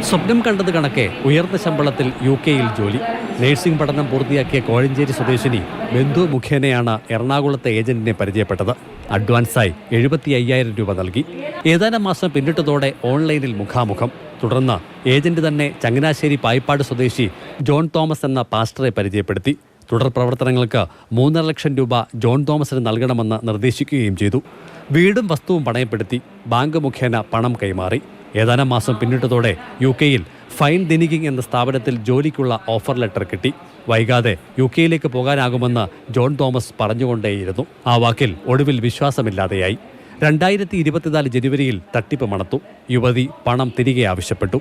സ്വപ്നം കണ്ടത് കണക്കെ ഉയർന്ന ശമ്പളത്തിൽ UK-യിൽ ജോലി. നഴ്സിംഗ് പഠനം പൂർത്തിയാക്കിയ കോഴഞ്ചേരി സ്വദേശിനി ബന്ധു മുഖേനയാണ് എറണാകുളത്തെ ഏജന്റിനെ പരിചയപ്പെട്ടത്. അഡ്വാൻസായി 75,000 രൂപ നൽകി. ഏതാനും മാസം പിന്നിട്ടതോടെ ഓൺലൈനിൽ മുഖാമുഖം. തുടർന്ന് ഏജന്റ് തന്നെ ചങ്ങനാശ്ശേരി പായിപ്പാട് സ്വദേശി ജോൺ തോമസ് എന്ന പാസ്റ്ററെ പരിചയപ്പെടുത്തി. തുടർ പ്രവർത്തനങ്ങൾക്ക് 3.5 ലക്ഷം രൂപ ജോൺ തോമസിന് നൽകണമെന്ന് നിർദ്ദേശിക്കുകയും ചെയ്തു. വീടും വസ്തുവും പണയപ്പെടുത്തി ബാങ്ക് മുഖേന പണം കൈമാറി. ഏതാനും മാസം പിന്നിട്ടതോടെ UK-യിൽ ഫൈൻ ദിനികിങ് എന്ന സ്ഥാപനത്തിൽ ജോലിക്കുള്ള ഓഫർ ലെറ്റർ കിട്ടി. വൈകാതെ UK-യിലേക്ക് പോകാനാകുമെന്ന് ജോൺ തോമസ് പറഞ്ഞുകൊണ്ടേയിരുന്നു. ആ വാക്കിൽ ഒടുവിൽ വിശ്വാസമില്ലാതെയായി. 2024 ജനുവരിയിൽ തട്ടിപ്പ് മണത്തു. യുവതി പണം തിരികെ ആവശ്യപ്പെട്ടു.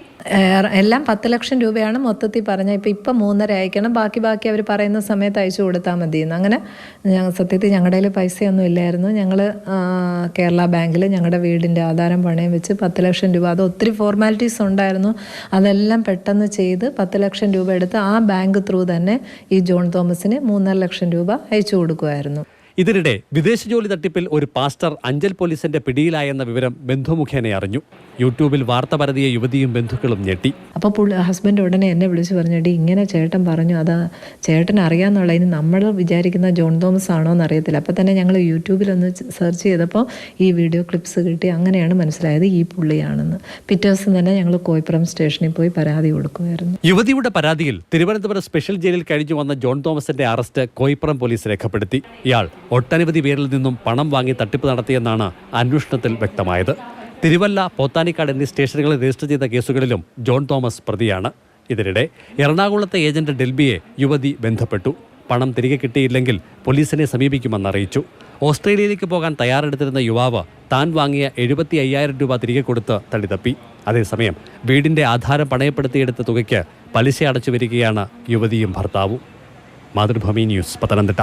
എല്ലാം 10 ലക്ഷം രൂപയാണ് മൊത്തത്തിൽ പറഞ്ഞത്. ഇപ്പം 3.5 അയക്കണം, ബാക്കി അവർ പറയുന്ന സമയത്ത് അയച്ചു കൊടുത്താൽ മതിയെന്ന്. അങ്ങനെ സത്യത്തിൽ ഞങ്ങളുടെ കയ്യിൽ പൈസയൊന്നും ഇല്ലായിരുന്നു. ഞങ്ങൾ കേരള ബാങ്കിൽ ഞങ്ങളുടെ വീടിൻ്റെ ആധാരം പണയം വെച്ച് 10 ലക്ഷം രൂപ, അത് ഒത്തിരി ഫോർമാലിറ്റീസ് ഉണ്ടായിരുന്നു, അതെല്ലാം പെട്ടെന്ന് ചെയ്ത് 10 ലക്ഷം രൂപ എടുത്ത് ആ ബാങ്ക് ത്രൂ തന്നെ ഈ ജോൺ തോമസിന് 3.5 ലക്ഷം രൂപ അയച്ചു കൊടുക്കുമായിരുന്നു. ഇതിനിടെ വിദേശ ജോലി തട്ടിപ്പിൽ ഒരു പാസ്റ്റർ അഞ്ചൽ പോലീസിന്റെ പിടിയിലായെന്ന വിവരം ബന്ധുമുഖേന അറിഞ്ഞു. യൂട്യൂബിൽ വാർത്ത പരതിയ യുവതിയും ബന്ധുക്കളും ഞെട്ടി. അപ്പോൾ ഹസ്ബൻഡ് ഉടനെ എന്നെ വിളിച്ച് പറഞ്ഞിട്ട് ഇങ്ങനെ ചേട്ടൻ പറഞ്ഞു, അതാ ചേട്ടൻ അറിയാമെന്നുള്ള, ഇനി നമ്മൾ വിചാരിക്കുന്ന ജോൺ തോമസ് ആണോ എന്നറിയത്തില്ല. അപ്പോൾ തന്നെ ഞങ്ങൾ യൂട്യൂബിലൊന്ന് സെർച്ച് ചെയ്തപ്പോൾ ഈ വീഡിയോ ക്ലിപ്സ് കിട്ടി. അങ്ങനെയാണ് മനസ്സിലായത് ഈ പുള്ളിയാണെന്ന്. പിറ്റേ ദിവസം തന്നെ ഞങ്ങൾ കോയിപ്പുറം സ്റ്റേഷനിൽ പോയി പരാതി കൊടുക്കുമായിരുന്നു. യുവതിയുടെ പരാതിയിൽ തിരുവനന്തപുരം സ്പെഷ്യൽ ജയിലിൽ കഴിഞ്ഞു വന്ന ജോൺ തോമസിന്റെ അറസ്റ്റ് കോയിപ്പുറം പോലീസ് രേഖപ്പെടുത്തി. ഇയാൾ ഒട്ടനവധി പേരിൽ നിന്നും പണം വാങ്ങി തട്ടിപ്പ് നടത്തിയെന്നാണ് അന്വേഷണത്തിൽ വ്യക്തമായത്. തിരുവല്ല, പോത്താനിക്കാട് എന്നീ സ്റ്റേഷനുകളിൽ രജിസ്റ്റർ ചെയ്ത കേസുകളിലും ജോൺ തോമസ് പ്രതിയാണ്. ഇതിനിടെ എറണാകുളത്തെ ഏജന്റ് ഡെൽബിയെ യുവതി ബന്ധപ്പെട്ടു. പണം തിരികെ കിട്ടിയില്ലെങ്കിൽ പോലീസിനെ സമീപിക്കുമെന്നറിയിച്ചു. ഓസ്ട്രേലിയയിലേക്ക് പോകാൻ തയ്യാറെടുത്തിരുന്ന യുവാവ് താൻ വാങ്ങിയ 75,000 രൂപ തിരികെ കൊടുത്ത് തള്ളിത്തപ്പി. അതേസമയം വീടിന്റെ ആധാരം പണയപ്പെടുത്തിയെടുത്ത തുകയ്ക്ക് പലിശ അടച്ചു വരികയാണ് യുവതിയും ഭർത്താവും. മാതൃഭൂമി ന്യൂസ്, പത്തനംതിട്ട.